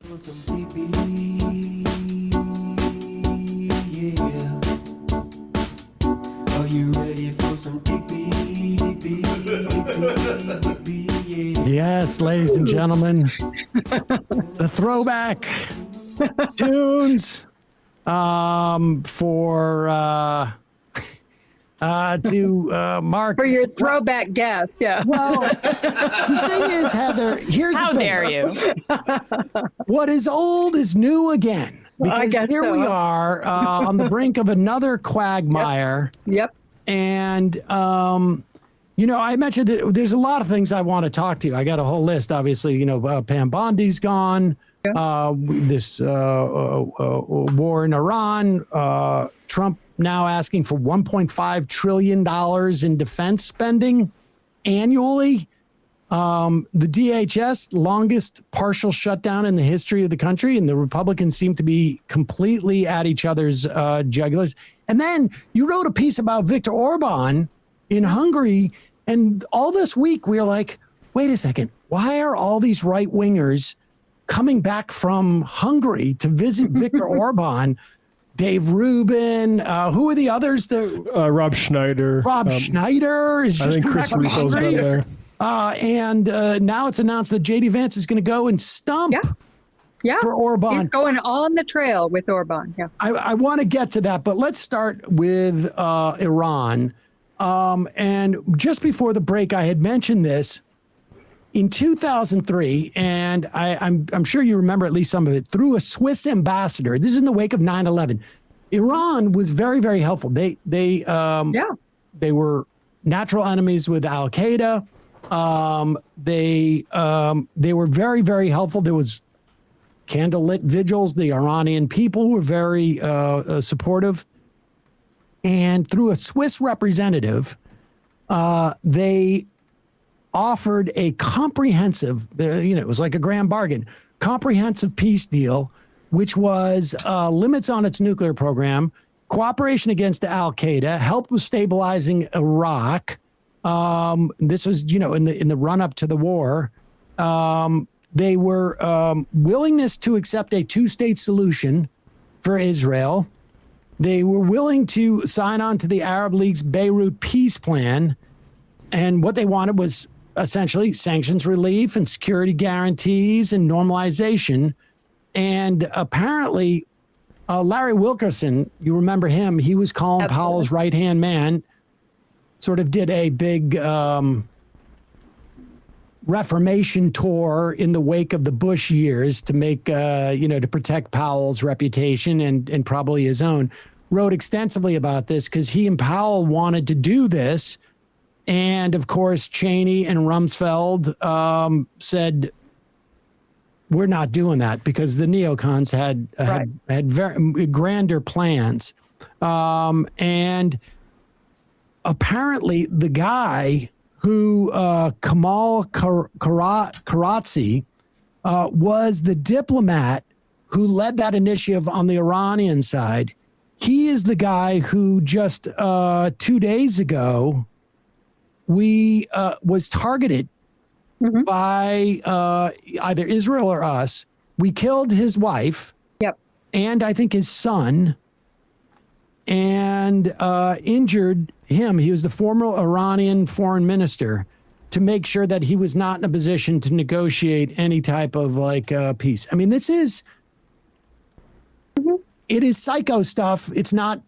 Yeah. Are you ready for some Digby? Yeah. Yes, ladies and gentlemen, the throwback tunes to mark. For your throwback guest, yeah. Well, the thing is, Heather, here's How the thing. dare you? What is old is new again. I Because guess here so. we are on the brink of another quagmire. Yep. And, I mentioned that there's a lot of things I want to talk to you. I got a whole list, obviously, Pam Bondi's gone. This war in Iran, Trump now asking for $1.5 trillion in defense spending annually. The DHS, longest partial shutdown in the history of the country, and the Republicans seem to be completely at each other's jugulars. And then you wrote a piece about Victor Orban in Hungary, and all this week we were like, wait a second, why are all these right-wingers coming back from Hungary to visit Victor Orban? Dave Rubin, who are the others? Rob Schneider. Rob Schneider is I just think Chris back from Ruffo's Hungary. been there. And now it's announced that J.D. Vance is going to go and stump Yeah. for Orban. He's going on the trail with Orban. Yeah. I want to get to that, but let's start with Iran. And just before the break, I had mentioned this. In 2003, and I'm sure you remember at least some of it, through a Swiss ambassador. This is in the wake of 9/11. Iran was very, very helpful. They were natural enemies with Al Qaeda. They were very, very helpful. There was candlelit vigils. The Iranian people were very supportive. And through a Swiss representative, they offered a comprehensive, it was like a grand bargain, comprehensive peace deal, which was limits on its nuclear program, cooperation against Al Qaeda, help with stabilizing Iraq. This was, in the run up to the war. They were willingness to accept a two-state solution for Israel. They were willing to sign on to the Arab League's Beirut peace plan. And what they wanted was essentially sanctions relief and security guarantees and normalization. And apparently, Larry Wilkerson, you remember him, he was Colin Powell's right-hand man, sort of did a big reformation tour in the wake of the Bush years to make, to protect Powell's reputation and probably his own. Wrote extensively about this because he and Powell wanted to do this. And of course, Cheney and Rumsfeld said, we're not doing that because the neocons had very grander plans. And apparently the guy who, Kamal Karazi, was the diplomat who led that initiative on the Iranian side. He is the guy who just 2 days ago was targeted by either Israel or us. We killed his wife. Yep. And I think his son, and injured him. He was the former Iranian foreign minister, to make sure that he was not in a position to negotiate any type of peace. I mean, this is, it is psycho stuff. It's not,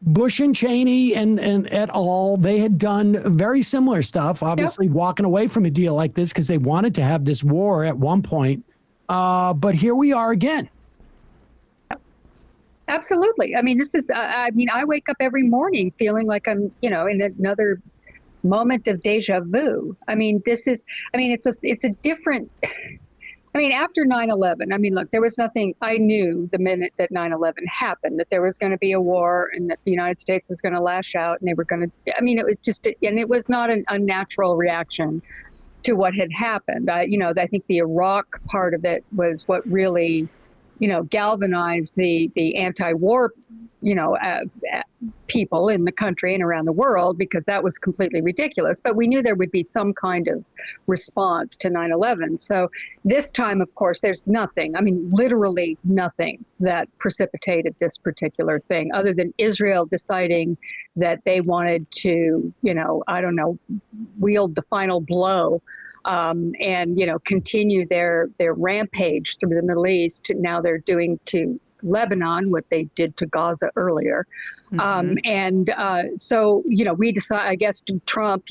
Bush and Cheney and et al., they had done very similar stuff, obviously walking away from a deal like this because they wanted to have this war at one point. But here we are again. Absolutely. I mean, this is, I wake up every morning feeling like I'm, in another moment of deja vu. I mean, it's a different, after 9/11, look, there was nothing, I knew the minute that 9/11 happened, that there was going to be a war and that the United States was going to lash out and they were going to, it was just, and it was not a natural reaction to what had happened. I think the Iraq part of it was what really, galvanized the anti-war, people in the country and around the world, because that was completely ridiculous. But we knew there would be some kind of response to 9/11. So this time, of course, there's nothing, I mean, literally nothing that precipitated this particular thing other than Israel deciding that they wanted to, I don't know, wield the final blow and, continue their rampage through the Middle East. Now they're doing to Lebanon what they did to Gaza earlier. So, we decide, I guess, Trump,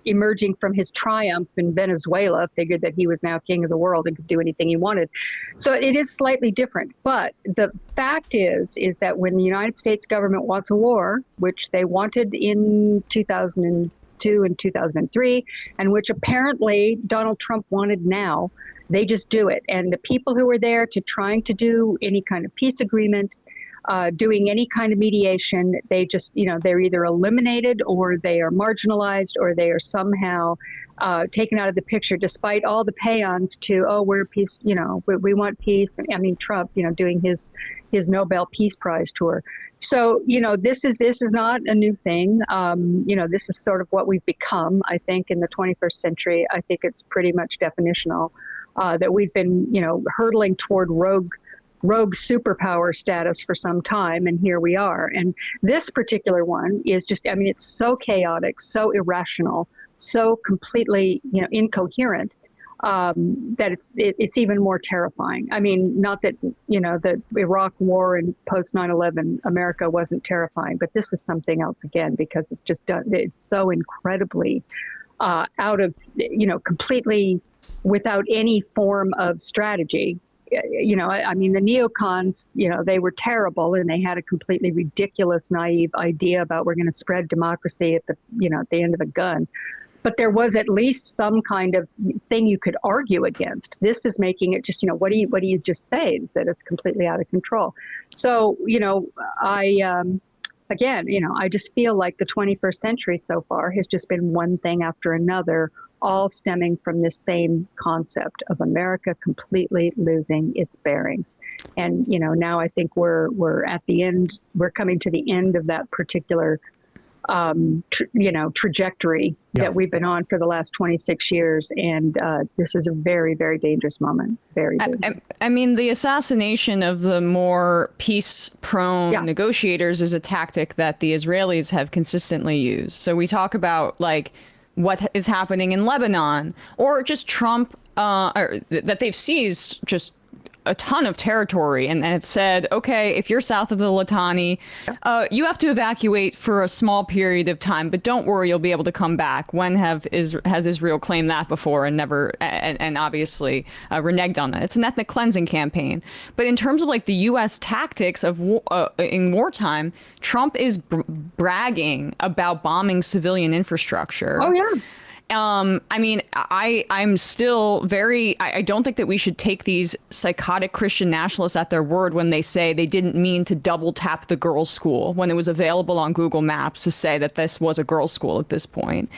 emerging from his triumph in Venezuela, figured that he was now king of the world and could do anything he wanted. So it is slightly different. But the fact is that when the United States government wants a war, which they wanted in 2002 and 2003, and which apparently Donald Trump wanted now, they just do it. And the people who are there to trying to do any kind of peace agreement, doing any kind of mediation, they just, they're either eliminated or they are marginalized or they are somehow taken out of the picture, despite all the paeans to, oh, we're peace, we want peace. And I mean, Trump, doing his Nobel Peace Prize tour. So, this is not a new thing. This is sort of what we've become, I think, in the 21st century. I think it's pretty much definitional that we've been, hurtling toward rogue superpower status for some time, and here we are. And this particular one is just, I mean, it's so chaotic, so irrational, so completely, incoherent, that it's even more terrifying. I mean, not that, the Iraq War and post 9/11 America wasn't terrifying, but this is something else again, because it's just done, it's so incredibly out of, completely without any form of strategy. I mean, the neocons, they were terrible, and they had a completely ridiculous, naive idea about we're going to spread democracy at the, at the end of the gun. But there was at least some kind of thing you could argue against. This is making it just, what do you just say? Is that it's completely out of control. So, I just feel like the 21st century so far has just been one thing after another, all stemming from this same concept of America completely losing its bearings. And, now I think we're at the end, we're coming to the end of that particular, trajectory that we've been on for the last 26 years. And this is a very, very dangerous moment. Very dangerous. I mean, the assassination of the more peace-prone negotiators is a tactic that the Israelis have consistently used. So we talk about, like, what is happening in Lebanon, or just Trump, or that they've seized just a ton of territory and have said, okay, if you're south of the Litani, you have to evacuate for a small period of time, but don't worry, you'll be able to come back. When has Israel claimed that before and never, and obviously reneged on that? It's an ethnic cleansing campaign. But in terms of like the U.S. tactics of in wartime, Trump is bragging about bombing civilian infrastructure. Oh, yeah. I mean, I'm still I don't think that we should take these psychotic Christian nationalists at their word when they say they didn't mean to double tap the girls' school when it was available on Google Maps to say that this was a girls' school at this point.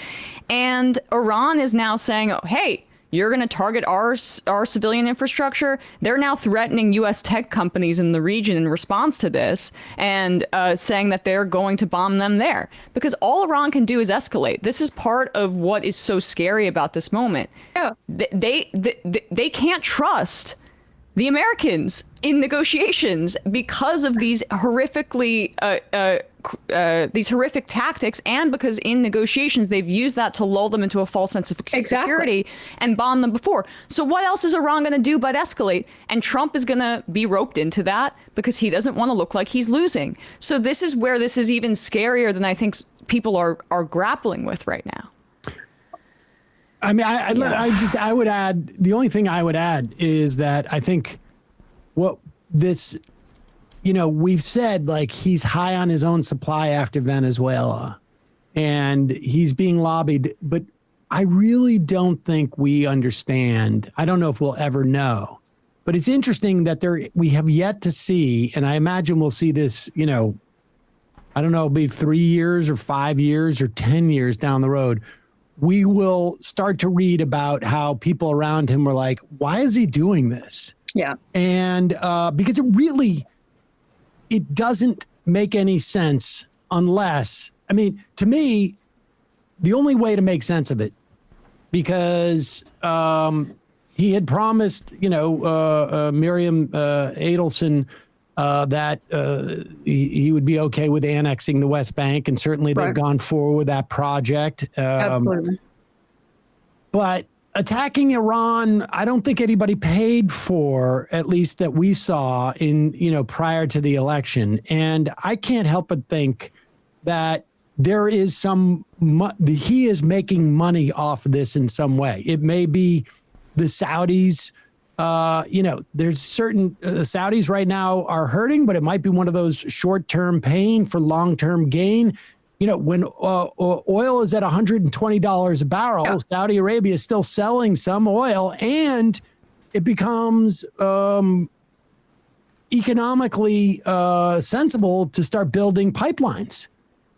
And Iran is now saying, oh, hey, you're going to target our civilian infrastructure. They're now threatening U.S. tech companies in the region in response to this, and saying that they're going to bomb them there. Because all Iran can do is escalate. This is part of what is so scary about this moment. Yeah. They can't trust the Americans in negotiations because of these horrifically these horrific tactics, and because in negotiations they've used that to lull them into a false sense of security and bomb them before. So what else is Iran going to do but escalate? And Trump is going to be roped into that because he doesn't want to look like he's losing. So this is where this is even scarier than I think people are grappling with right now. I mean, I would add, the only thing I would add is that I think what this, we've said, like, he's high on his own supply after Venezuela and he's being lobbied, but I really don't think we understand. I don't know if we'll ever know, but it's interesting that we have yet to see, and I imagine we'll see this, I don't know, it'll be 3 years or 5 years or 10 years down the road. We will start to read about how people around him were like, why is he doing this? Yeah. And because it it doesn't make any sense unless, I mean, to me, the only way to make sense of it, because he had promised, Miriam Adelson that he would be okay with annexing the West Bank, and certainly they've gone forward with that project. Absolutely. But attacking Iran, I don't think anybody paid for, at least that we saw prior to the election. And I can't help but think that there is he is making money off of this in some way. It may be the Saudis. There's certain Saudis right now are hurting, but it might be one of those short-term pain for long-term gain. When oil is at $120 a barrel, Saudi Arabia is still selling some oil, and it becomes economically sensible to start building pipelines.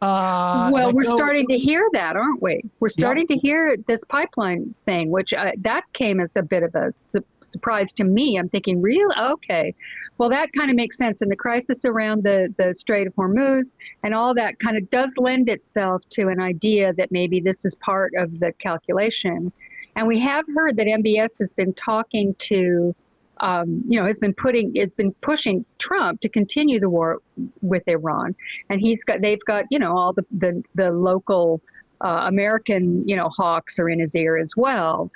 Well, we're starting to hear that, aren't we? We're starting to hear this pipeline thing, which that came as a bit of a surprise to me. I'm thinking, real? Okay. Well, that kind of makes sense. And the crisis around the Strait of Hormuz and all that kind of does lend itself to an idea that maybe this is part of the calculation. And we have heard that MBS has been talking to, has been pushing Trump to continue the war with Iran. And they've got, all the local American, hawks are in his ear as well,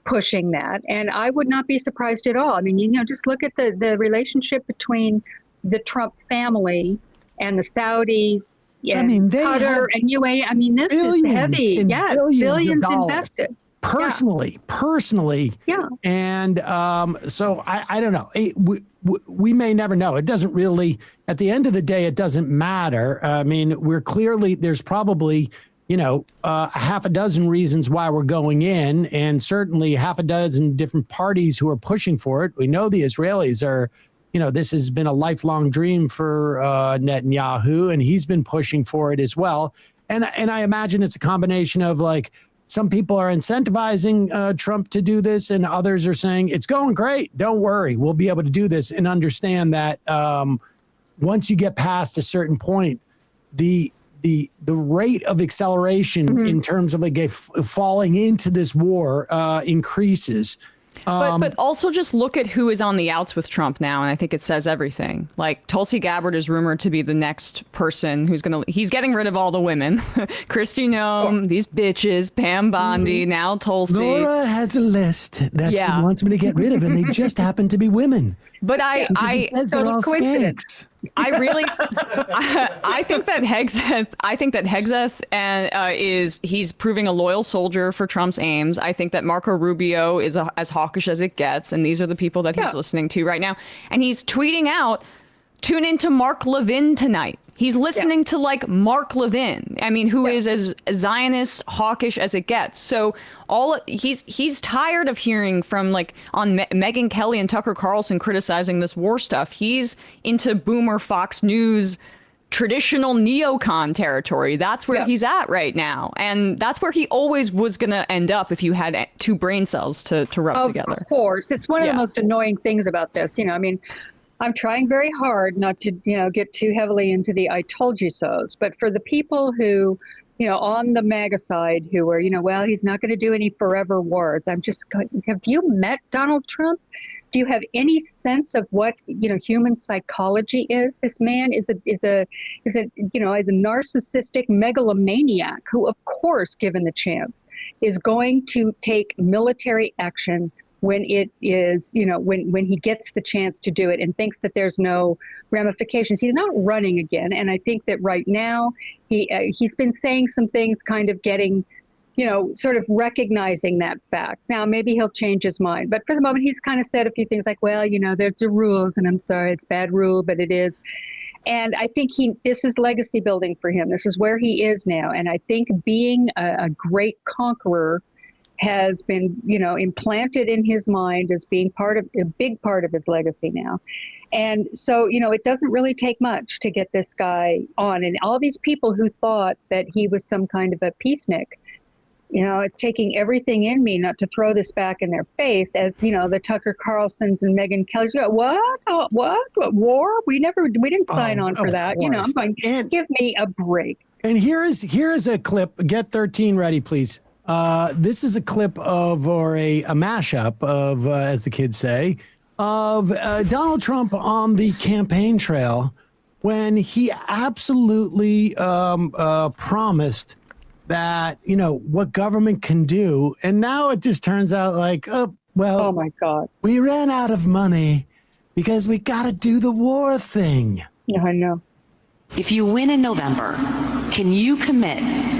pushing that. And I would not be surprised at all. I mean, just look at the relationship between the Trump family and the Saudis and Qatar and UAE. I mean, this is heavy. Yes, billions invested. Personally. Yeah. And so I don't know. We may never know. It doesn't really, at the end of the day, it doesn't matter. I mean, there's probably, a half a dozen reasons why we're going in, and certainly half a dozen different parties who are pushing for it. We know the Israelis are, this has been a lifelong dream for Netanyahu, and he's been pushing for it as well. And I imagine it's a combination of some people are incentivizing Trump to do this, and others are saying it's going great. Don't worry, we'll be able to do this, and understand that once you get past a certain point, the rate of acceleration in terms of falling into this war increases. But also just look at who is on the outs with Trump now, and I think it says everything. Tulsi Gabbard is rumored to be the next person he's getting rid of all the women. Kristi Noem, these bitches, Pam Bondi, now Tulsi. Laura has a list that she wants me to get rid of, and they just happen to be women. But I really, I think that Hegseth, he's proving a loyal soldier for Trump's aims. I think that Marco Rubio is as hawkish as it gets, and these are the people that he's listening to right now. And he's tweeting out, tune into Mark Levin tonight. He's listening to Mark Levin. I mean, who is as Zionist hawkish as it gets. So he's tired of hearing from on Megyn Kelly and Tucker Carlson criticizing this war stuff. He's into boomer Fox News traditional neocon territory. That's where he's at right now. And that's where he always was going to end up if you had two brain cells to rub together. Of course. It's one of the most annoying things about this. I'm trying very hard not to, get too heavily into the I told you so's, but for the people who, on the MAGA side who are, well, he's not going to do any forever wars. I'm just going, have you met Donald Trump? Do you have any sense of what, human psychology is? This man is a narcissistic megalomaniac who, of course, given the chance, is going to take military action when it is, when he gets the chance to do it and thinks that there's no ramifications. He's not running again. And I think that right now he's been saying some things kind of getting, sort of recognizing that fact. Now, maybe he'll change his mind. But for the moment, he's kind of said a few things like, well, there's the rules, and I'm sorry, it's bad rule, but it is. And I think this is legacy building for him. This is where he is now. And I think being a great conqueror has been, implanted in his mind as being a big part of his legacy now. And so, it doesn't really take much to get this guy on. And all these people who thought that he was some kind of a peacenik, It's taking everything in me not to throw this back in their face, as the Tucker Carlsons and Megyn Kelly's go, what war? We didn't sign on for that. I'm going, give me a break. And here is a clip. Get 13 ready, please. This is a clip or a mashup of, as the kids say, of Donald Trump on the campaign trail when he absolutely promised that, what government can do. And now it just turns out like, oh my God, we ran out of money because we got to do the war thing. Yeah, I know. If you win in November, can you commit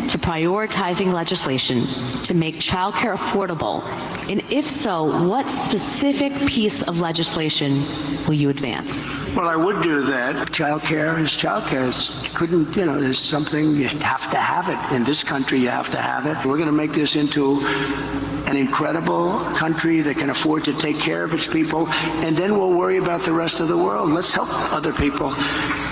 to prioritizing legislation to make childcare affordable? And if so, what specific piece of legislation will you advance? Well, I would do that. Childcare is childcare. There's something, you have to have it. In this country, you have to have it. We're going to make this into an incredible country that can afford to take care of its people, and then we'll worry about the rest of the world. Let's help other people.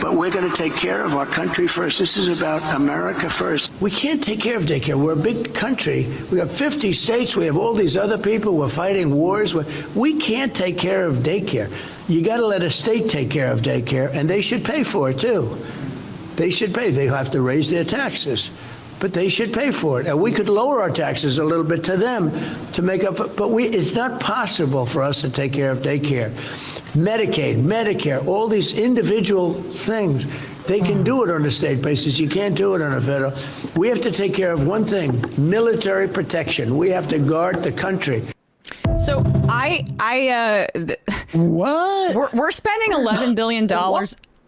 But we're going to take care of our country first. This is about America first. We can't take care of daycare. We're a big country. We have 50 states. We have all these other people. We're fighting wars. We can't take care of daycare. You got to let a state take care of daycare, and they should pay for it, too. They should pay. They have to raise their taxes, but they should pay for it. And we could lower our taxes a little bit to them to make up for, but it's not possible for us to take care of daycare. Medicaid, Medicare, all these individual things, they can do it on a state basis. You can't do it on a federal. We have to take care of one thing, military protection. We have to guard the country. So what? We're spending $11 billion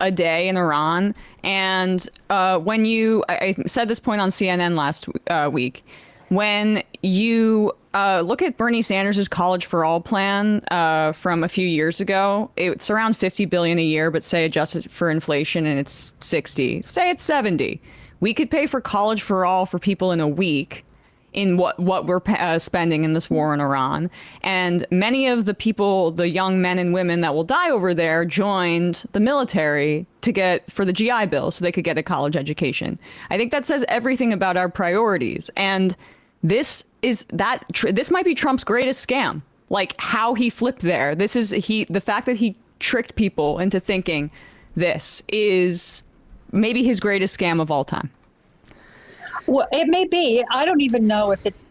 a day in Iran. And when I said this point on CNN last week, when you look at Bernie Sanders' College for All plan from a few years ago, it's around $50 billion a year, but say adjusted for inflation and it's 60, say it's 70. We could pay for college for all for people in a week in what we're spending in this war in Iran. And many of the people, the young men and women that will die over there, joined the military for the GI Bill so they could get a college education. I think that says everything about our priorities. And this might be Trump's greatest scam, like how he flipped there. The fact that he tricked people into thinking this is maybe his greatest scam of all time. Well, it may be. I don't even know if it's,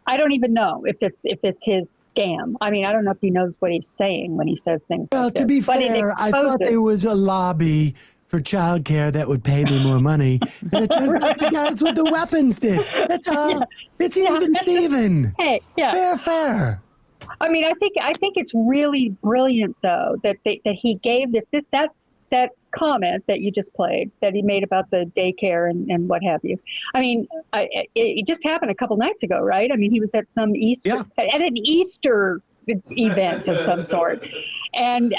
I don't even know if it's his scam. I mean, I don't know if he knows what he's saying when he says things well, like this. To be fair, I thought there was a lobby for childcare that would pay me more money. And it turns out the guys with the weapons did. That's all. Yeah. It's even Steven. Hey, yeah. Fair. I mean, I think it's really brilliant, though, that he gave that comment that you just played, that he made about the daycare and what have you. I mean, it just happened a couple nights ago, right? I mean, he was at some at an Easter event of some sort. And,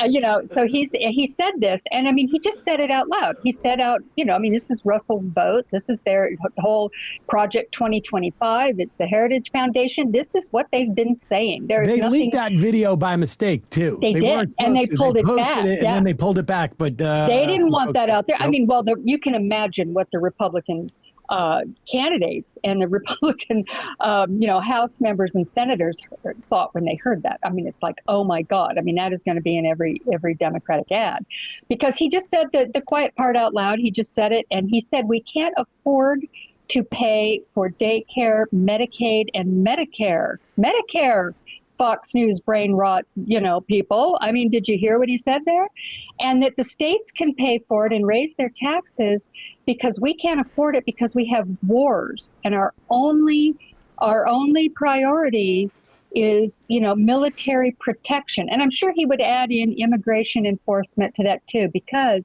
so he said this, and I mean, he just said it out loud. He said this is Russell's vote. This is their whole Project 2025. It's the Heritage Foundation. This is what they've been saying. They leaked that video by mistake, too. They did, and they pulled it back. And then they pulled it back, but they didn't want that out there. Nope. I mean, well, you can imagine what the Republican candidates and the Republican, House members and senators thought when they heard that. I mean, it's like, oh my God. I mean, that is going to be in every Democratic ad, because he just said the quiet part out loud. He just said it, and he said we can't afford to pay for daycare, Medicaid, and Medicare. Fox News brain rot, people. I mean, did you hear what he said there? And that the states can pay for it and raise their taxes because we can't afford it because we have wars, and our only priority is, military protection. And I'm sure he would add in immigration enforcement to that too, because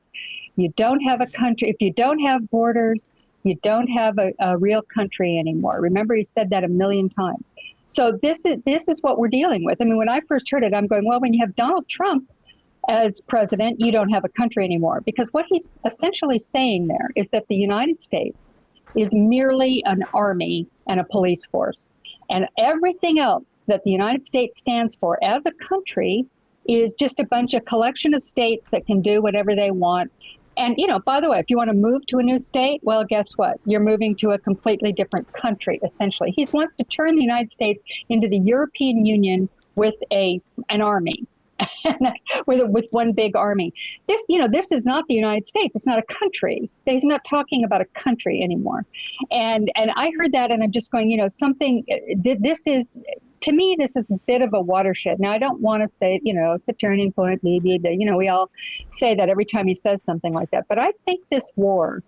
you don't have a country, if you don't have borders, you don't have a real country anymore. Remember, he said that a million times. So this is what we're dealing with. I mean, when I first heard it, I'm going, well, when you have Donald Trump as president, you don't have a country anymore. Because what he's essentially saying there is that the United States is merely an army and a police force. And everything else that the United States stands for as a country is just a bunch of collection of states that can do whatever they want. And, by the way, if you want to move to a new state, well, guess what? You're moving to a completely different country, essentially. He wants to turn the United States into the European Union with an army, with one big army. This is not the United States. It's not a country. He's not talking about a country anymore. And I heard that, and I'm just going, this is, to me, this is a bit of a watershed. Now, I don't want to say, it's a turning point, maybe, we all say that every time he says something like that. But I think this war,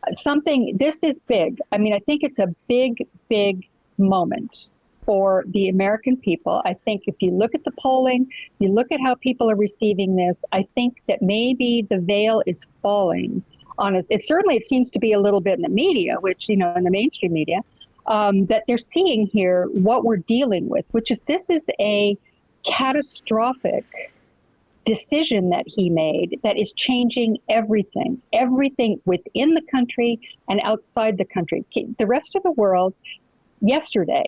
this is big. I mean, I think it's a big, big moment for the American people. I think if you look at the polling, you look at how people are receiving this, I think that maybe the veil is falling on it. It seems to be a little bit in the media, which, in the mainstream media, that they're seeing here what we're dealing with, which is this is a catastrophic decision that he made that is changing everything within the country and outside the country. The rest of the world yesterday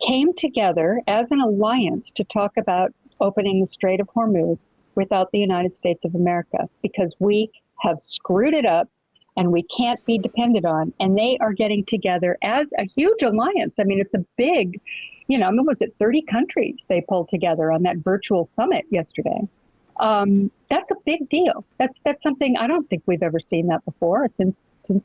came together as an alliance to talk about opening the Strait of Hormuz without the United States of America, because we have screwed it up and we can't be depended on. And they are getting together as a huge alliance. I mean, it's a big, was it 30 countries they pulled together on that virtual summit yesterday? That's a big deal. That's something I don't think we've ever seen that before. It's since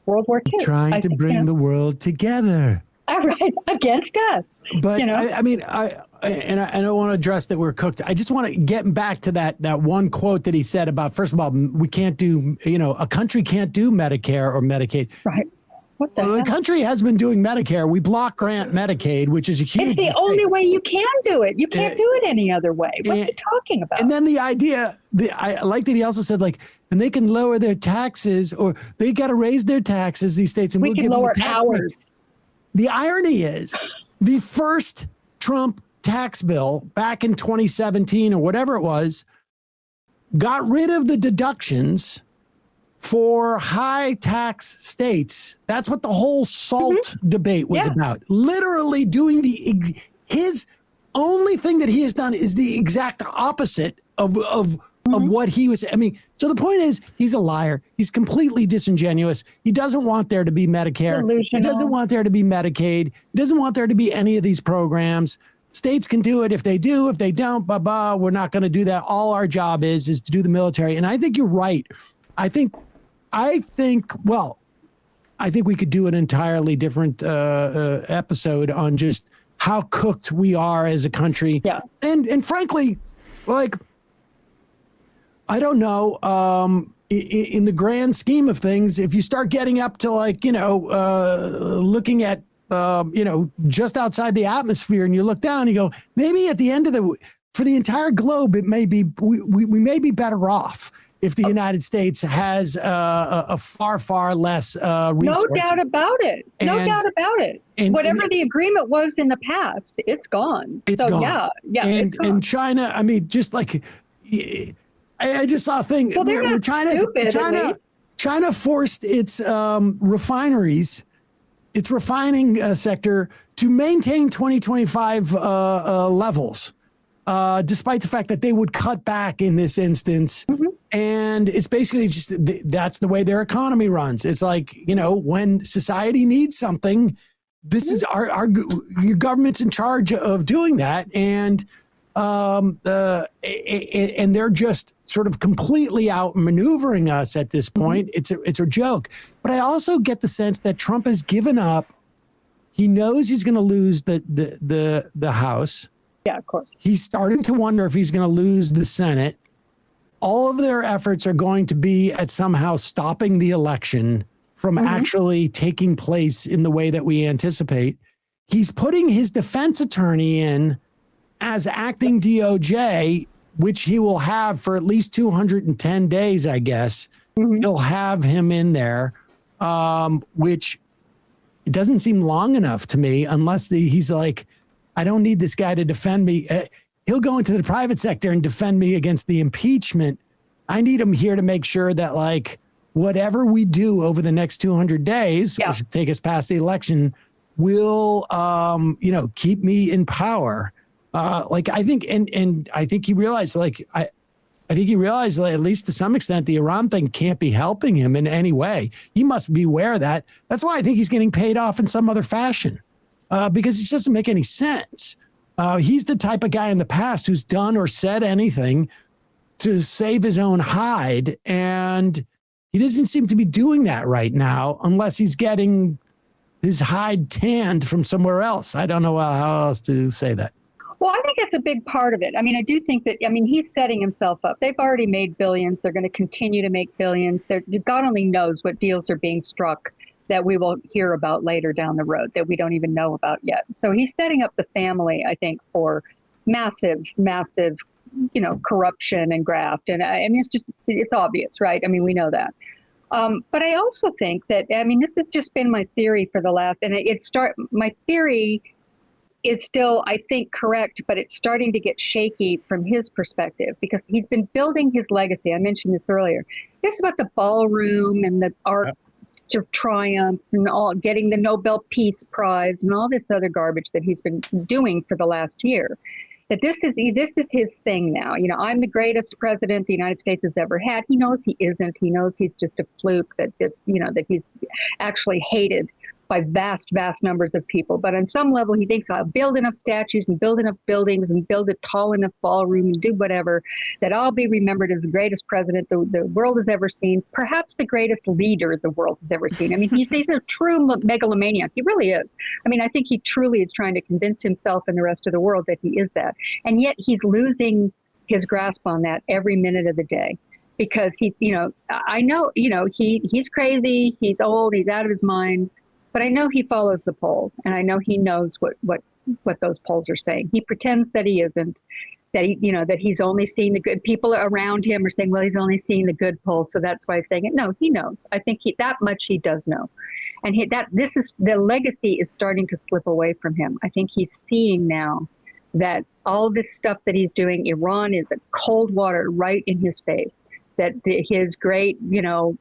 World War II. Trying to bring the world together. All right, against us. But I don't want to address that we're cooked. I just want to get back to that one quote that he said about, first of all, we can't do, a country can't do Medicare or Medicaid. Right. What the hell? The country has been doing Medicare. We block grant Medicaid, which is a huge It's the mistake. only way you can do it. You can't do it any other way. What are you talking about? And then the idea, I like that he also said, and they can lower their taxes, or they got to raise their taxes, these states, and we we'll can give lower them ours. The irony is the first Trump tax bill back in 2017 or whatever it was got rid of the deductions for high tax states. That's what the whole SALT debate was about. Literally doing his only thing that he has done is the exact opposite of what he was. I mean, so the point is, he's a liar. He's completely disingenuous. He doesn't want there to be Medicare. Delusional. He doesn't want there to be Medicaid. He doesn't want there to be any of these programs. States can do it if they do. If they don't, we're not going to do that. All our job is to do the military. And I think you're right. I think we could do an entirely different episode on just how cooked we are as a country. Yeah. And frankly, I don't know, in the grand scheme of things, if you start getting up to looking at, just outside the atmosphere, and you look down, you go, maybe at the end of for the entire globe, it may be, we may be better off if the United States has a far, far less resources. No doubt about it. And whatever the agreement was in the past, it's gone. It's gone. It's gone. And China, I mean, just like, I just saw a thing. Well, they're not stupid, at least. China forced its refineries, its refining sector, to maintain 2025 levels, despite the fact that they would cut back in this instance. And it's basically just, that's the way their economy runs. It's like, when society needs something, this is your government's in charge of doing that. And they're just sort of completely outmaneuvering us at this point. It's a joke. But I also get the sense that Trump has given up. He knows he's going to lose the House. Yeah, of course. He's starting to wonder if he's going to lose the Senate. All of their efforts are going to be at somehow stopping the election from actually taking place in the way that we anticipate. He's putting his defense attorney in as acting DOJ, which he will have for at least 210 days, I guess. He'll have him in there, which it doesn't seem long enough to me, unless he's like, I don't need this guy to defend me. He'll go into the private sector and defend me against the impeachment. I need him here to make sure that, whatever we do over the next 200 days, which will take us past the election, will, keep me in power. I think, and I think he realized, I think he realized, at least to some extent, the Iran thing can't be helping him in any way. He must be aware of that. That's why I think he's getting paid off in some other fashion, because it just doesn't make any sense. He's the type of guy in the past who's done or said anything to save his own hide, and he doesn't seem to be doing that right now unless he's getting his hide tanned from somewhere else. I don't know how else to say that. Well, I think that's a big part of it. I mean, I do think that, I mean, he's setting himself up. They've already made billions. They're going to continue to make billions. God only knows what deals are being struck that we will hear about later down the road that we don't even know about yet. So he's setting up the family, I think, for massive, massive, corruption and graft. And I mean, it's obvious, right? I mean, we know that. But I also think that, I mean, this has just been my theory for the last, and my theory is still, I think, correct, but it's starting to get shaky from his perspective because he's been building his legacy. I mentioned this earlier. This is about the ballroom and the Arch of Triumph and all, getting the Nobel Peace Prize and all this other garbage that he's been doing for the last year. That this is his thing now. I'm the greatest president the United States has ever had. He knows he isn't. He knows he's just a fluke, that he's actually hated by vast, vast numbers of people. But on some level, he thinks I'll build enough statues and build enough buildings and build a tall enough ballroom and do whatever, that I'll be remembered as the greatest president the world has ever seen, perhaps the greatest leader the world has ever seen. I mean, he's a true megalomaniac. He really is. I mean, I think he truly is trying to convince himself and the rest of the world that he is that. And yet he's losing his grasp on that every minute of the day. Because I know, he's crazy, he's old, he's out of his mind. But I know he follows the polls, and I know he knows what those polls are saying. He pretends that he isn't, that he's only seeing the good. People around him are saying, well, he's only seeing the good polls, so that's why he's saying it. No, he knows. I think that much he does know, and the legacy is starting to slip away from him. I think he's seeing now that all this stuff that he's doing, Iran is a cold water right in his face. That his great,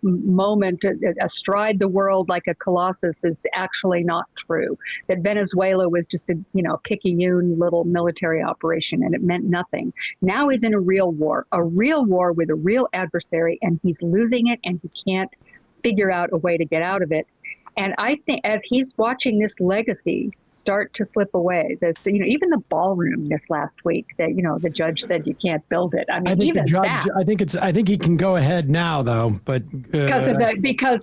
moment astride the world like a colossus is actually not true. That Venezuela was just a, picayune little military operation and it meant nothing. Now he's in a real war with a real adversary, and he's losing it, and he can't figure out a way to get out of it. And I think as he's watching this legacy start to slip away, even the ballroom this last week, that the judge said you can't build it. I mean, I think even the judge. I think he can go ahead now, though. But because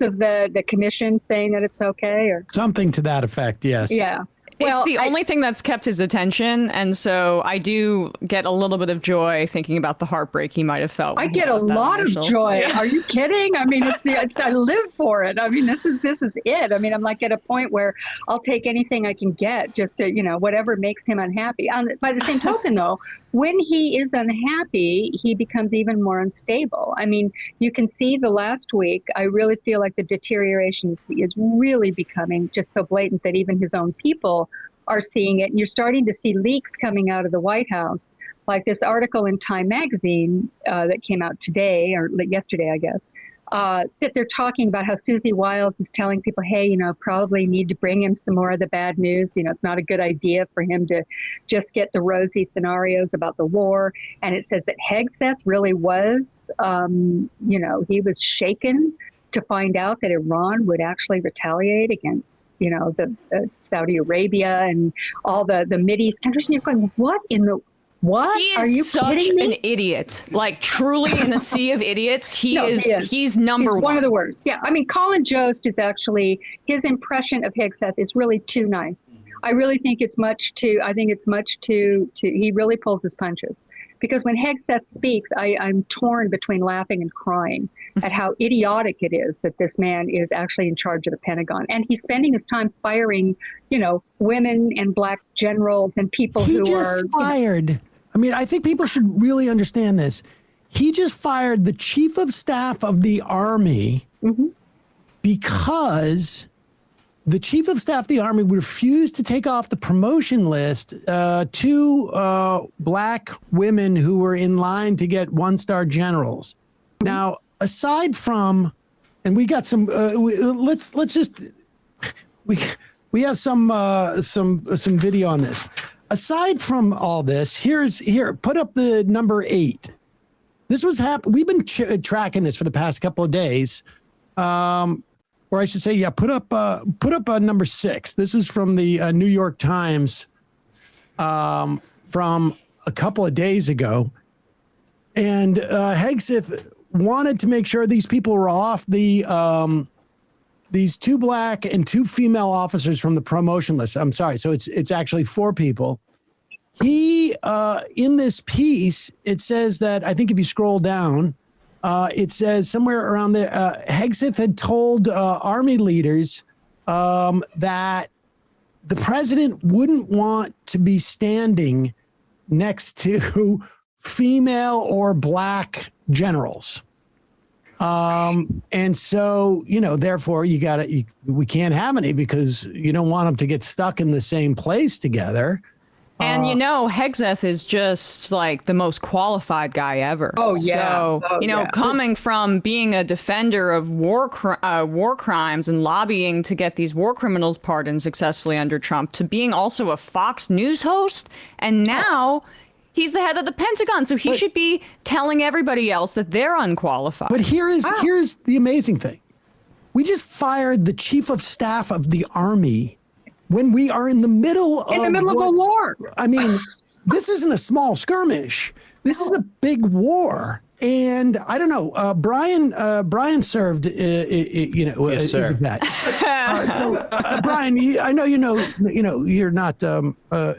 of the commission saying that it's okay, or something to that effect. Yes. Yeah. Well, it's the only thing that's kept his attention, and so I do get a little bit of joy thinking about the heartbreak he might have felt. I get a lot of joy. Yeah. Are you kidding? I mean, I live for it. I mean, this is it. I mean, I'm like at a point where I'll take anything I can get just to, whatever makes him unhappy. By the same token, though, when he is unhappy, he becomes even more unstable. I mean, you can see the last week, I really feel like the deterioration is really becoming just so blatant that even his own people are seeing it. And you're starting to see leaks coming out of the White House, like this article in Time magazine that came out today, or yesterday, I guess, that they're talking about how Susie Wiles is telling people, hey, probably need to bring him some more of the bad news. It's not a good idea for him to just get the rosy scenarios about the war. And it says that Hegseth really was, he was shaken to find out that Iran would actually retaliate against, the Saudi Arabia and all the Mideast countries. And you're going, what? Are you kidding me? An idiot. Like, truly in the sea of idiots, he's number one. One of the worst. Yeah. I mean, Colin Jost is actually, his impression of Hegseth is really too nice. I really think he really pulls his punches. Because when Hegseth speaks, I'm torn between laughing and crying at how idiotic it is that this man is actually in charge of the Pentagon. And he's spending his time firing, women and black generals and people who are... He just fired... I mean, I think people should really understand this. He just fired the chief of staff of the Army because the chief of staff of the Army refused to take off the promotion list two black women who were in line to get one-star generals. Now, aside from, and we got some, let's just, we have some video on this. Aside from all this, here, put up the number 8. this was we've been tracking this for the past couple of days. Or I should say, yeah, put up number 6. This is from the New York Times from a couple of days ago. And Hegseth wanted to make sure these people were off these 2 black and 2 female officers from the promotion list. I'm sorry. So it's actually 4 people. He, in this piece, it says that, I think if you scroll down, it says somewhere around there, Hegseth had told army leaders that the president wouldn't want to be standing next to female or black generals. And so, therefore we can't have any because you don't want them to get stuck in the same place together. And Hegseth is just like the most qualified guy ever. Oh yeah. So coming from being a defender of war crimes and lobbying to get these war criminals pardoned successfully under Trump, to being also a Fox News host, and now he's the head of the Pentagon, so he should be telling everybody else that they're unqualified. But here's the amazing thing: we just fired the chief of staff of the army when we are in the middle of a war. I mean, this isn't a small skirmish. This is a big war. And I don't know, Brian served, yes, sir. as a vet. Brian, I know you're not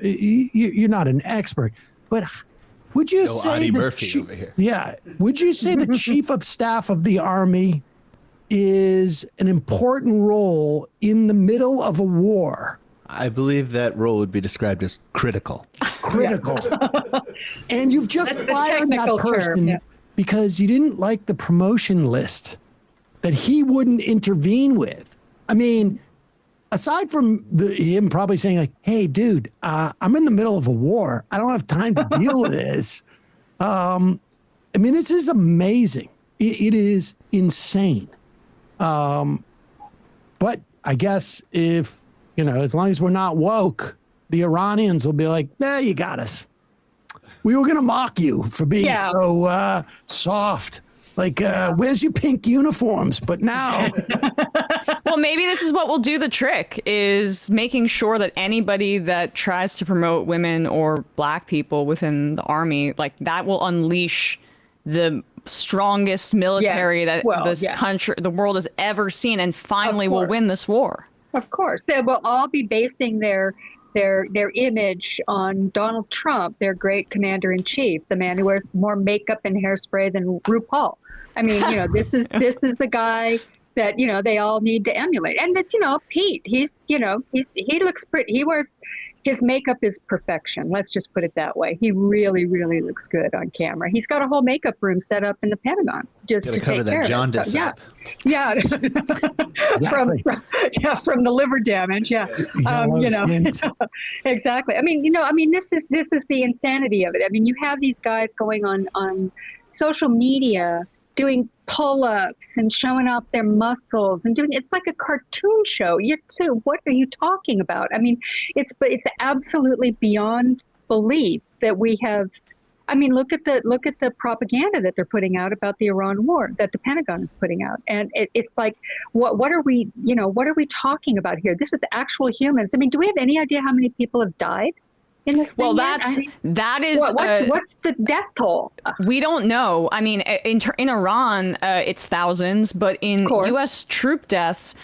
you're not an expert, but would you say Audie Murphy over here? Yeah, would you say the chief of staff of the army is an important role in the middle of a war? I believe that role would be described as critical. Critical. And you've just fired that person because you didn't like the promotion list that he wouldn't intervene with. I mean, aside from him probably saying like, hey, dude, I'm in the middle of a war. I don't have time to deal with this. I mean, this is amazing. It is insane. But I guess if, as long as we're not woke, the Iranians will be like, you got us. We were going to mock you for being so soft. Like, where's your pink uniforms? But now. Well, maybe this is what will do the trick, is making sure that anybody that tries to promote women or black people within the army, like that will unleash the strongest military that country, the world has ever seen, and finally will win this war. Of course. They will all be basing their image on Donald Trump, their great commander-in-chief, the man who wears more makeup and hairspray than RuPaul. I mean, this is a guy that, they all need to emulate. And that, Pete, he looks pretty. He wears, his makeup is perfection. Let's just put it that way. He really, really looks good on camera. He's got a whole makeup room set up in the Pentagon just to take care of it. So, yeah. From the liver damage. Yeah. Exactly. I mean, this is the insanity of it. I mean, you have these guys going on social media doing pull-ups and showing off their muscles and it's like a cartoon show. What are you talking about? I mean, it's absolutely beyond belief that we have. I mean, look at the propaganda that they're putting out about the Iran war, that the Pentagon is putting out, and it's like, what are we talking about here? This is actual humans. I mean, do we have any idea how many people have died in this thing? Well, that is what's the death toll? We don't know. I mean, in Iran, it's thousands, but in U.S. troop deaths,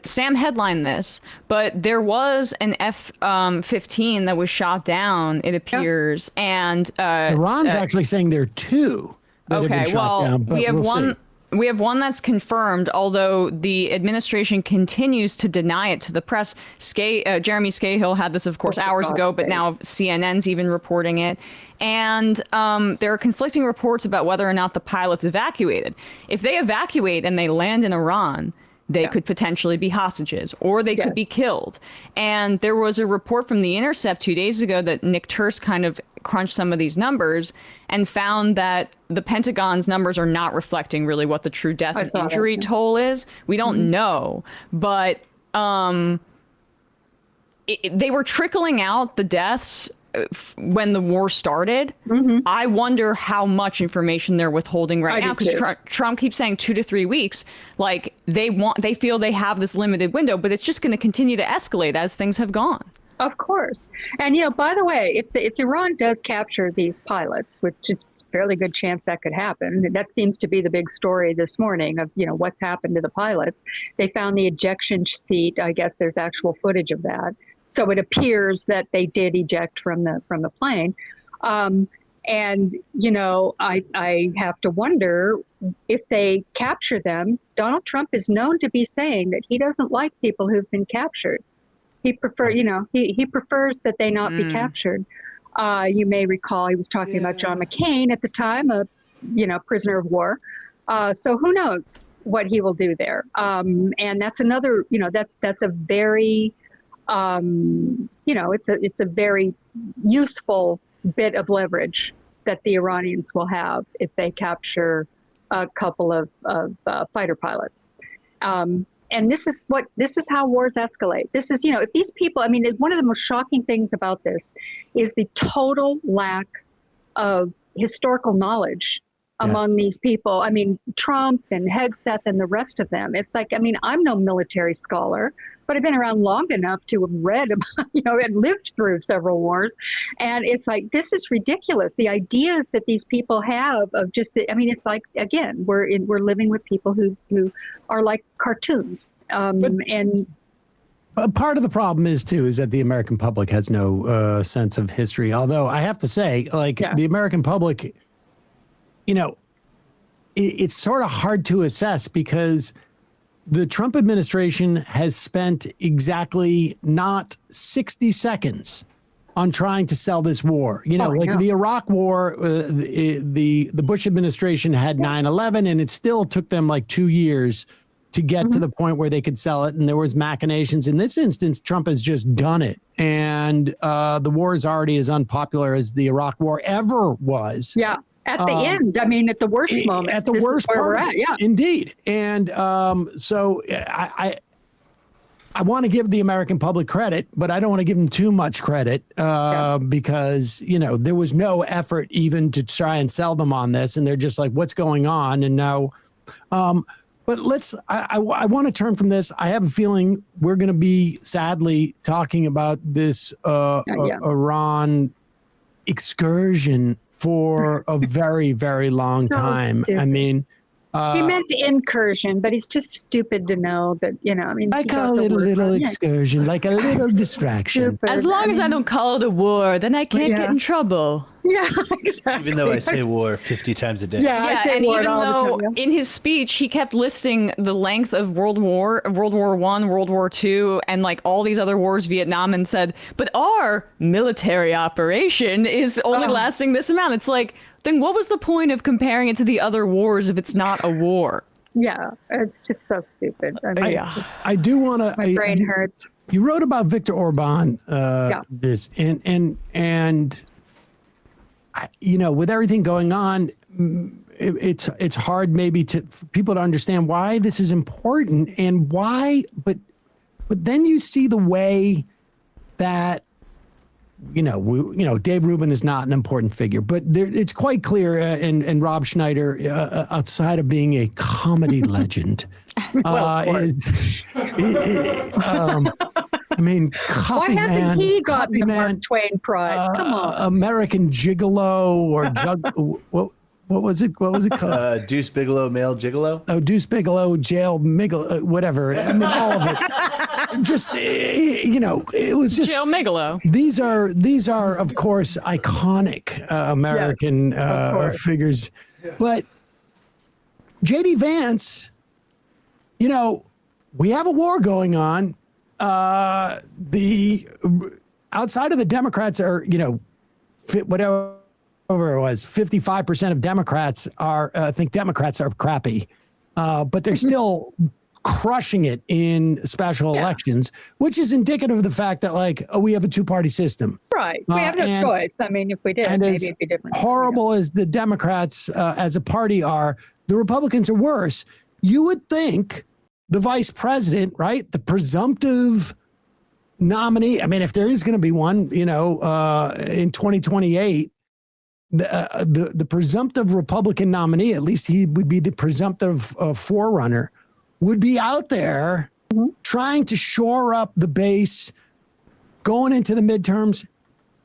Sam headlined this, but there was an F-15 that was shot down, it appears, and Iran's actually saying there are 2 that have been shot down. But we have one that's confirmed, although the administration continues to deny it to the press. Jeremy Scahill had this, of course, hours ago, but now CNN's even reporting it. And there are conflicting reports about whether or not the pilots evacuated. If they evacuate and they land in Iran, they could potentially be hostages, or they could be killed. And there was a report from The Intercept 2 days ago that Nick Turse kind of crunched some of these numbers and found that the Pentagon's numbers are not reflecting really what the true death and injury toll is. We don't know, but they were trickling out the deaths when the war started. I wonder how much information they're withholding right now, because Trump keeps saying 2 to 3 weeks. Like they feel they have this limited window, but it's just going to continue to escalate as things have gone. Of course. And, by the way, if Iran does capture these pilots, which is a fairly good chance that could happen, that seems to be the big story this morning of, what's happened to the pilots. They found the ejection seat. I guess there's actual footage of that. So it appears that they did eject from the plane. And, I have to wonder if they capture them. Donald Trump is known to be saying that he doesn't like people who've been captured. He he prefers that they not be captured. You may recall he was talking about John McCain at the time, a prisoner of war. So who knows what he will do there? And that's another, that's a very, it's a very useful bit of leverage that the Iranians will have if they capture a couple of fighter pilots. And this is how wars escalate. This is, if these people, one of the most shocking things about this is the total lack of historical knowledge among these people. Trump and Hegseth and the rest of them. It's like, I'm no military scholar, but I've been around long enough to have read about, and lived through several wars. And it's like, this is ridiculous. The ideas that these people have of just, it's like, again, we're living with people who are like cartoons. And part of the problem is that the American public has no sense of history. Although I have to say, the American public, it's sort of hard to assess because the Trump administration has spent exactly not 60 seconds on trying to sell this war. The Iraq war, the Bush administration had 9/11, and it still took them like 2 years to get to the point where they could sell it. And there was machinations. In this instance, Trump has just done it. And the war is already as unpopular as the Iraq war ever was. Yeah. At the end, at the worst moment. At the worst where part, we're at, yeah. Indeed. And so I want to give the American public credit, but I don't want to give them too much credit because, there was no effort even to try and sell them on this. And they're just like, what's going on? And now, but I want to turn from this. I have a feeling we're going to be sadly talking about this Iran excursion for a very, very long time. Stupid. He meant incursion, but he's just stupid to know that, I call it a little excursion, like a little distraction. Stupid. As long as I don't call it a war, then I can't get in trouble. Yeah, exactly. Even though I say war 50 times a day. Yeah, and even though in his speech he kept listing the length of World War I, World War II, and like all these other wars, Vietnam, and said, but our military operation is only lasting this amount. It's like, then what was the point of comparing it to the other wars if it's not a war? Yeah, it's just so stupid. I do want to. My brain hurts. You wrote about Victor Orban, this, and with everything going on, it's hard maybe for people to understand why this is important and why. But then you see the way that Dave Rubin is not an important figure, but it's quite clear. And Rob Schneider, outside of being a comedy legend, why hasn't he gotten the Mark Twain Prize? Come on, American Gigolo or what was it? What was it called? Deuce Bigelow, male gigolo. Oh, Deuce Bigelow, jail, whatever. All of it. Just it was just Jail Megalo. These are of course iconic American figures, but J.D. Vance, we have a war going on. The outside of the Democrats are, whatever it was, 55% of Democrats think Democrats are crappy, but they're still crushing it in special elections, which is indicative of the fact that we have a two-party system. Right. We have no choice. If we did, maybe it'd be different. Horrible as the Democrats as a party are, the Republicans are worse. You would think the vice president, right, the presumptive nominee, I mean, if there is going to be one, in 2028, the presumptive Republican nominee, at least he would be the presumptive forerunner, would be out there trying to shore up the base going into the midterms.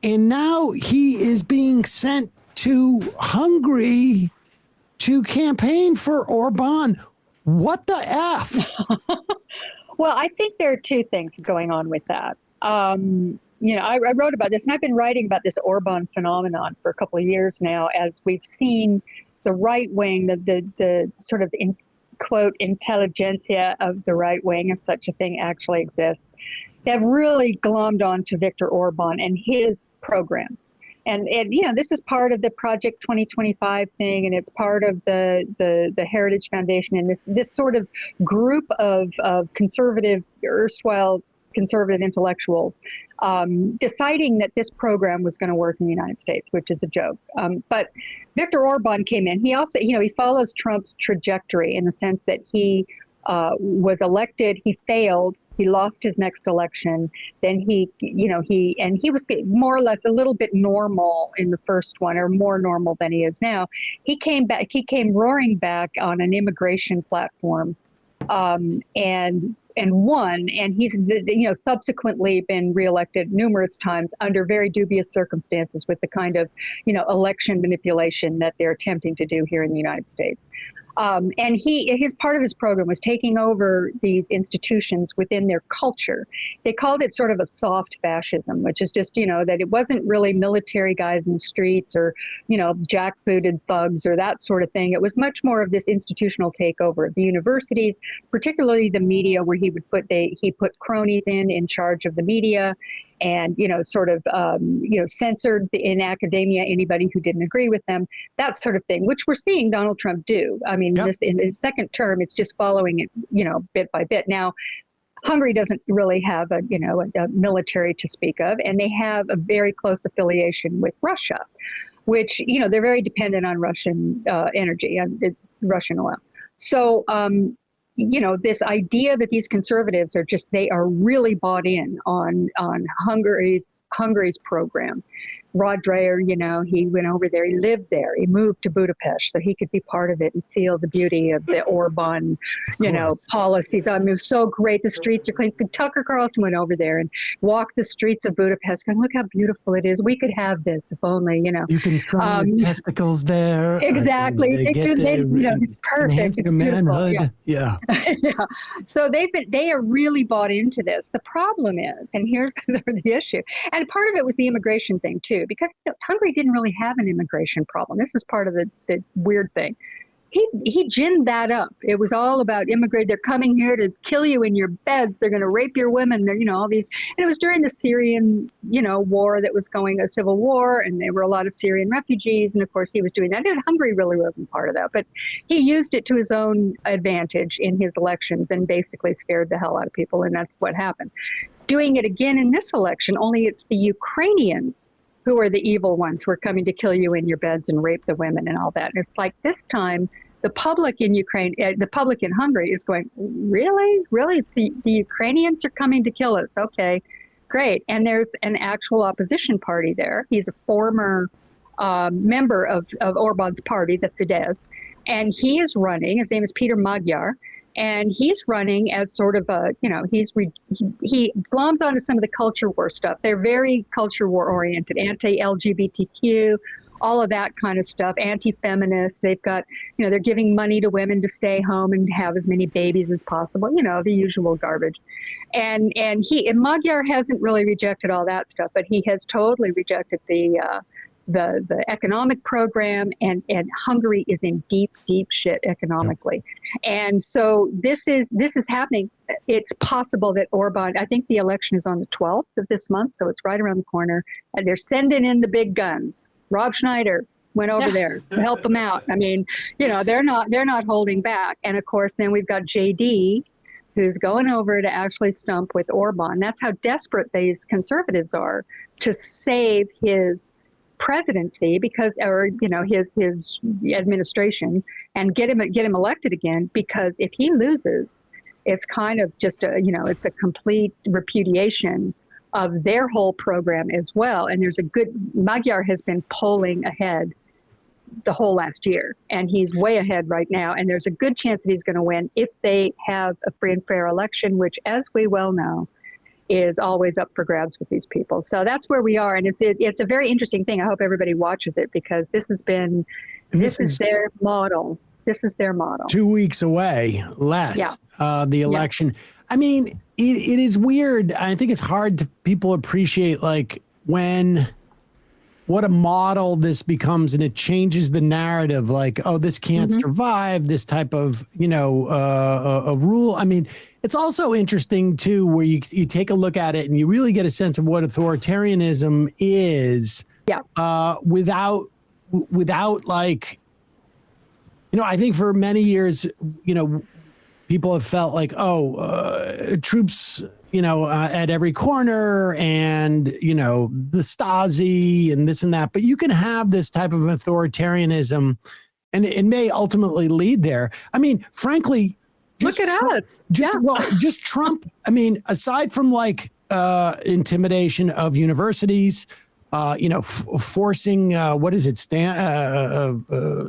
And now he is being sent to Hungary to campaign for Orban. What the F? Well, I think there are two things going on with that. I wrote about this, and I've been writing about this Orban phenomenon for a couple of years now, as we've seen the right wing, the sort of quote intelligentsia of the right wing, if such a thing actually exists, have really glommed onto Victor Orban and his program. And this is part of the Project 2025 thing, and it's part of the Heritage Foundation, and this sort of group of conservative, erstwhile conservative intellectuals deciding that this program was going to work in the United States, which is a joke. But Victor Orban came in. He also, he follows Trump's trajectory in the sense that he was elected, he failed, he lost his next election. Then he was more or less a little bit normal in the first one, or more normal than he is now. He came roaring back on an immigration platform, and won. And he's, subsequently been reelected numerous times under very dubious circumstances with the kind of, election manipulation that they're attempting to do here in the United States. And his part of his program was taking over these institutions within their culture. They called it sort of a soft fascism, which is just, that it wasn't really military guys in the streets or, jackbooted thugs or that sort of thing. It was much more of this institutional takeover of the universities, particularly the media, where he put cronies in charge of the media. And, censored in academia anybody who didn't agree with them, that sort of thing, which we're seeing Donald Trump do. I mean, This in his second term, it's just following it, bit by bit. Now, Hungary doesn't really have a military to speak of, and they have a very close affiliation with Russia, which, they're very dependent on Russian energy and Russian oil. So, this idea that these conservatives they are really bought in on Hungary's program. Rod Dreher, he went over there, he lived there, he moved to Budapest so he could be part of it and feel the beauty of the Orban, policies. I mean, it was so great. The streets are clean. Tucker Carlson went over there and walked the streets of Budapest going, look how beautiful it is. We could have this if only, You can try your testicles there. Exactly. It's perfect. It's manhood. Yeah. Yeah. So they are really bought into this. The problem is, and here's the issue, and part of it was the immigration thing too, because Hungary didn't really have an immigration problem. This is part of the weird thing. He ginned that up. It was all about immigrate. They're coming here to kill you in your beds. They're going to rape your women. They're, all these. And it was during the Syrian, war that was going, a civil war, and there were a lot of Syrian refugees. And of course, he was doing that. And Hungary really wasn't part of that, but he used it to his own advantage in his elections and basically scared the hell out of people. And that's what happened. Doing it again in this election, only it's the Ukrainians who are the evil ones who are coming to kill you in your beds and rape the women and all that. And it's like this time, the public in Ukraine, the public in Hungary is going, really? The Ukrainians are coming to kill us. Okay, great. And there's an actual opposition party there. He's a former member of Orban's party, the Fidesz, and he is running. His name is Peter Magyar. And he's running as sort of a, he gloms onto some of the culture war stuff. They're very culture war oriented, anti-LGBTQ, all of that kind of stuff, anti-feminist. They've got, they're giving money to women to stay home and have as many babies as possible, the usual garbage. And Magyar hasn't really rejected all that stuff, but he has totally rejected the economic program, and Hungary is in deep shit economically. And so this is happening. It's possible that Orban, I think the election is on the 12th of this month, so it's right around the corner, and they're sending in the big guns. Rob Schneider went over there to help them out. I mean, they're not holding back. And of course, then we've got JD, who's going over to actually stump with Orban. That's how desperate these conservatives are to save his presidency, because, or his administration, and get him elected again. Because if he loses, it's kind of just it's a complete repudiation of their whole program as well. And Magyar has been polling ahead the whole last year, and he's way ahead right now. And there's a good chance that he's going to win if they have a free and fair election, which, as we well know, is always up for grabs with these people. So that's where we are. And it's a very interesting thing. I hope everybody watches it, because this is their model. This is their model. 2 weeks away, less, the election. Yeah. I mean, it is weird. I think it's hard to people appreciate, like, what a model this becomes, and it changes the narrative. Like, oh, this can't survive this type of, a rule. I mean, it's also interesting too, where you take a look at it and you really get a sense of what authoritarianism is. Yeah. Without like, I think for many years, people have felt like, troops, at every corner, and, the Stasi and this and that. But you can have this type of authoritarianism, and it may ultimately lead there. I mean, frankly, look at us. Just Trump. I mean, aside from like intimidation of universities, forcing what is it,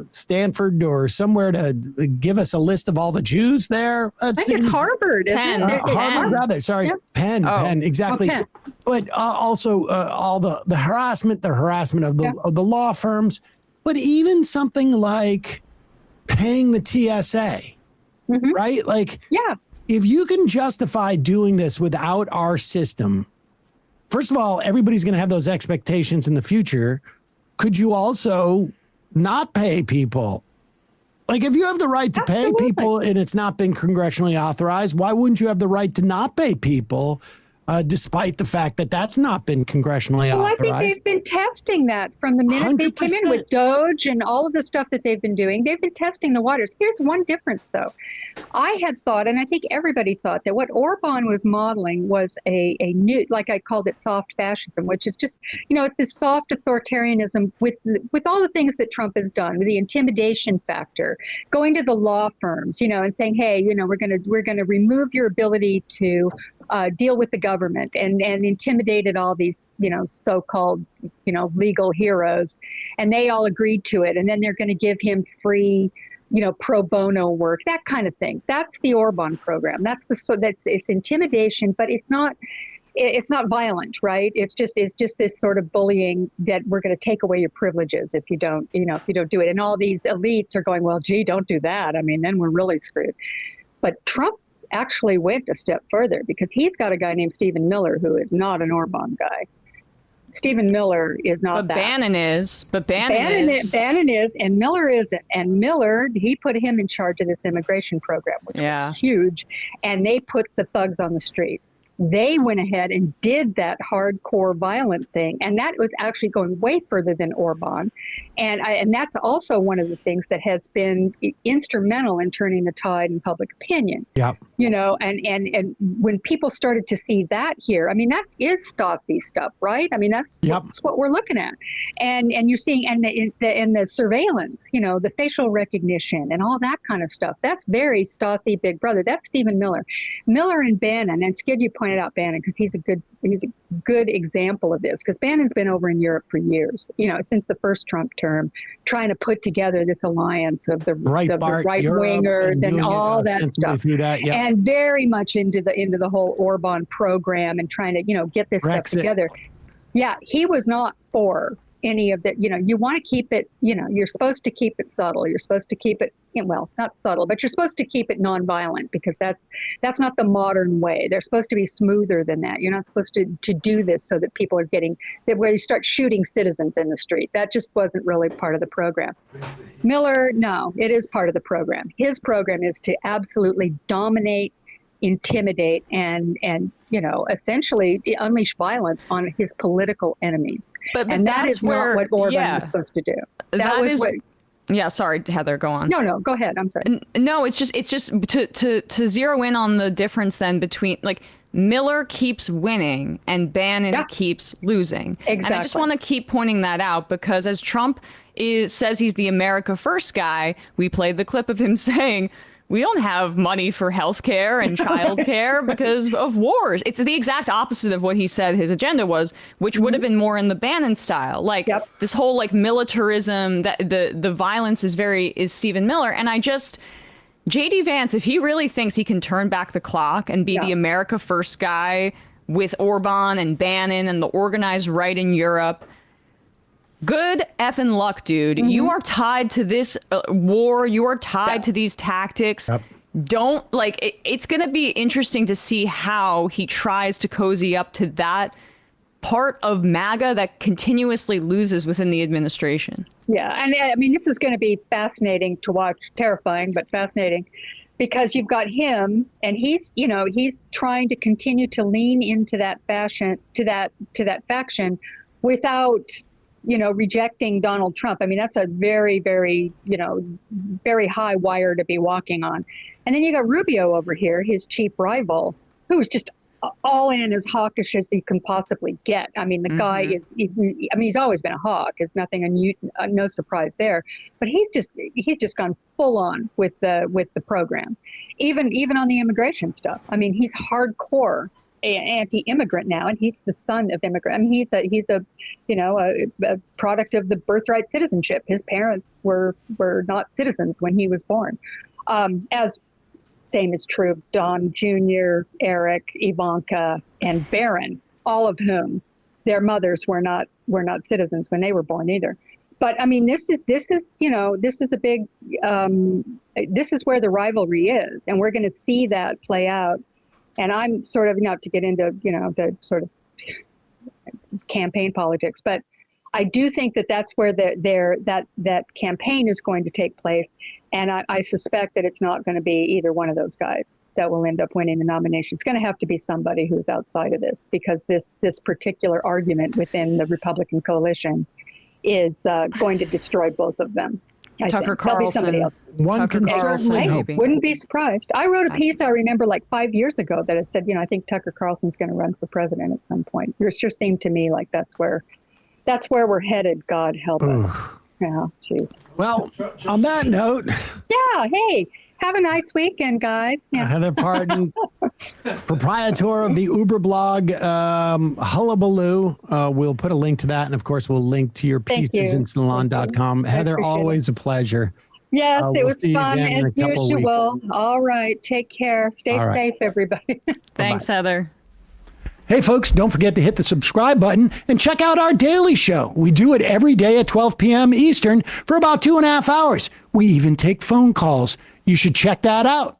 Stanford or somewhere to give us a list of all the Jews there. I think it's Harvard. Harvard, rather. Sorry, Yep. Penn, exactly. Penn. But also all the harassment of the law firms. But even something like paying the TSA, right? Like, if you can justify doing this without our system. First of all, everybody's going to have those expectations in the future. Could you also not pay people? Like, if you have the right to pay people and it's not been congressionally authorized, why wouldn't you have the right to not pay people, despite the fact that that's not been congressionally authorized? Well, I think they've been testing that from the minute they came in with Doge and all of the stuff that they've been doing. They've been testing the waters. Here's one difference, though. I had thought, and I think everybody thought, that what Orban was modeling was a new, like I called it, soft fascism, which is just, it's this soft authoritarianism with all the things that Trump has done, with the intimidation factor, going to the law firms, and saying, hey, we're going to remove your ability to deal with the government, and intimidated all these, so-called, legal heroes, and they all agreed to it, and then they're going to give him free, pro bono work, that kind of thing. That's the Orban program. It's intimidation, but it's not violent, right? It's just this sort of bullying that we're going to take away your privileges if you don't do it. And all these elites are going, well, gee, don't do that. I mean, then we're really screwed. But Trump actually went a step further, because he's got a guy named Stephen Miller who is not an Orban guy. Stephen Miller is not that. Bannon is, and Miller isn't. And Miller, he put him in charge of this immigration program, which was huge. And they put the thugs on the street. They went ahead and did that hardcore violent thing. And that was actually going way further than Orban. And that's also one of the things that has been instrumental in turning the tide in public opinion. Yeah. And when people started to see that here, I mean, that is Stasi stuff, right? I mean, that's what we're looking at. And you're seeing, and the surveillance, the facial recognition and all that kind of stuff, that's very Stasi Big Brother. That's Stephen Miller. Miller and Bannon, and Skid, you pointed out Bannon, because he's a good example of this, because Bannon's been over in Europe for years, since the first Trump term, trying to put together this alliance of the right-wingers and all that stuff, and very much into the whole Orban program, and trying to get this stuff together. Yeah, he was not for any of that. You want to keep it, you're supposed to keep it subtle. You're supposed to keep it, well, not subtle, but you're supposed to keep it nonviolent, because that's not the modern way. They're supposed to be smoother than that. You're not supposed to do this so that people are where you start shooting citizens in the street. That just wasn't really part of the program. Miller, no, it is part of the program. His program is to absolutely dominate, intimidate, and essentially unleash violence on his political enemies. And that is not what Orban was supposed to do. Yeah, sorry, Heather, go on. No, go ahead. I'm sorry. No, it's just to zero in on the difference then between, like, Miller keeps winning and Bannon keeps losing. Exactly. And I just want to keep pointing that out, because as Trump says he's the America First guy, we played the clip of him saying, we don't have money for healthcare and childcare because of wars. It's the exact opposite of what he said his agenda was, which would have been more in the Bannon style. Like this whole like militarism, that the violence is Stephen Miller. And JD Vance, if he really thinks he can turn back the clock and be the America First guy with Orban and Bannon and the organized right in Europe, good effing luck, dude. You are tied to this war. You are tied to these tactics. Don't it's going to be interesting to see how he tries to cozy up to that part of MAGA that continuously loses within the administration. Yeah. And I mean, this is going to be fascinating to watch, terrifying, but fascinating, because you've got him and he's trying to continue to lean into that faction without, rejecting Donald Trump. I mean, that's a very, very, very high wire to be walking on. And then you got Rubio over here, his chief rival, who's just all in as hawkish as he can possibly get. I mean, the guy he's always been a hawk. It's nothing no surprise there. But he's just gone full on with the program, even on the immigration stuff. I mean, he's hardcore anti-immigrant now, and he's the son of immigrant. I mean, he's a product of the birthright citizenship. His parents were not citizens when he was born. As same is true of Don Jr., Eric, Ivanka, and Barron, all of whom their mothers were not citizens when they were born either. But I mean, this is a big this is where the rivalry is, and we're going to see that play out. And I'm sort of, not to get into, the sort of campaign politics, but I do think that that's where that campaign is going to take place. And I suspect that it's not going to be either one of those guys that will end up winning the nomination. It's going to have to be somebody who's outside of this, because this particular argument within the Republican coalition is going to destroy both of them. Tucker Carlson. One can certainly hope. Wouldn't be surprised. I wrote a piece, I remember, like 5 years ago that it said, I think Tucker Carlson's going to run for president at some point. It sure seemed to me like that's where we're headed. God help us. Yeah, jeez. Well, on that note. Yeah, hey, have a nice weekend, guys. Yeah. Heather Parton, proprietor of the Uber blog Hullabaloo. We'll put a link to that. And of course, we'll link to your pieces in salon.com. Heather, always a pleasure. Yes, it we'll was fun as usual. All right. Take care. Stay safe, everybody. Thanks, Bye-bye. Heather. Hey, folks, don't forget to hit the subscribe button and check out our daily show. We do it every day at 12 p.m. Eastern for about 2.5 hours. We even take phone calls. You should check that out.